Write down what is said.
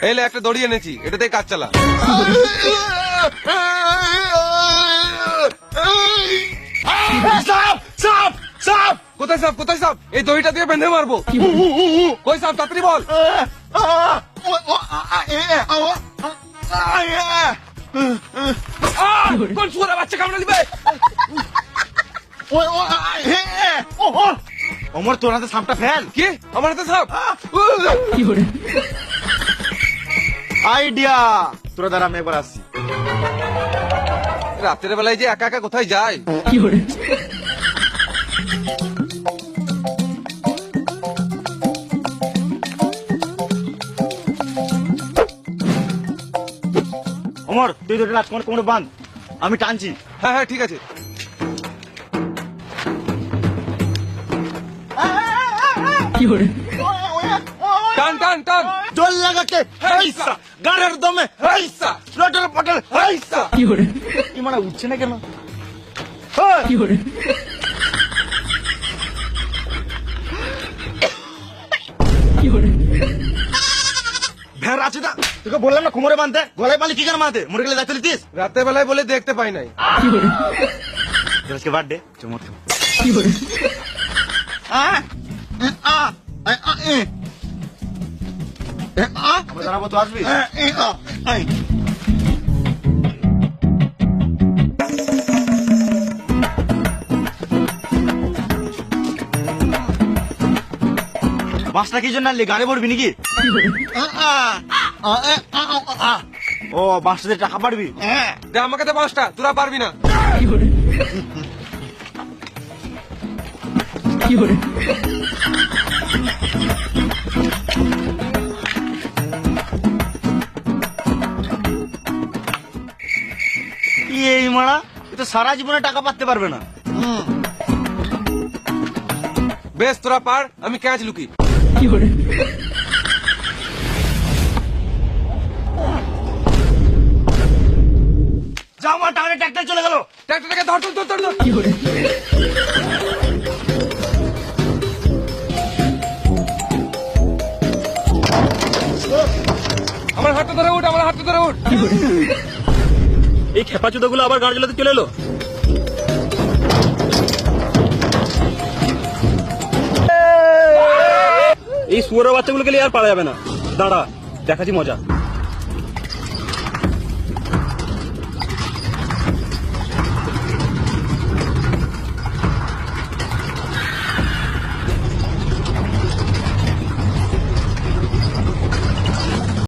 এলে একটা দড়ি এনেছি, এটাতে কাজ চালা। সাপ সাপ সাপ কোথায় সাপ, কোথায় সাপ? এই দড়িটা দিয়ে বেঁধে মারবো। কই সাপ, তাড়াতাড়ি বল। কোন শুয়োরের বাচ্চা কামড়ে দিবে? অমর তোর হাতে সাপটা ফেল। কি আমার হাতে সাপ? আইডিয়া, তোরা দ্বারা আমি একবার আসছি। রাতের বেলায় যে একা একা কোথায় যায়? অমর তুই দুটো রাত কোমরে বাঁধ, আমি টানছি। হ্যাঁ হ্যাঁ ঠিক আছে। টান টান টান। জল লাগাকে হাইসা, গাড়ের দমে হাইসা, লটল পটল হাইসা। কি মানে উঠছে না কেন? ভেড়া আছে না, তোকে বললাম না কোমরে বাঁধতে, গলায় পালি কি কেন বাঁধতে? মরে গেলে দায়িত্ব নিতিস? রাতের বেলায় বলে দেখতে পাই নাই। আজকে বার্থডে চমৎ। আমরা জানাবো তো আসবি। বাসটা কি জন্য আনলি? গাড়ি পড়বি নাকি? ও বাসটাতে টাকা পারবি? দে আমাকে তো 5টা, তোরা পারবি না। এই মারা, এ তো সারা জীবনে টাকা পাতে পারবে না। বেশ তোরা পার, আমি ক্যাচ লুকি। যা, আমার টাকা ট্রাক্টর চলে গেল। ট্রাক্টরটাকে ধর ধর ধর ধর। আমার হাতটা ধরে উঠ, আমার হাতটা ধরে উঠ। এই খেপাচুদা গুলো আবার গাড়ি চালাতে চলে এলো। এই শুয়োরের বাচ্চাগুলোকে নিয়ে আর পারা যাবে না, দাঁড়া দেখাচ্ছি মজা।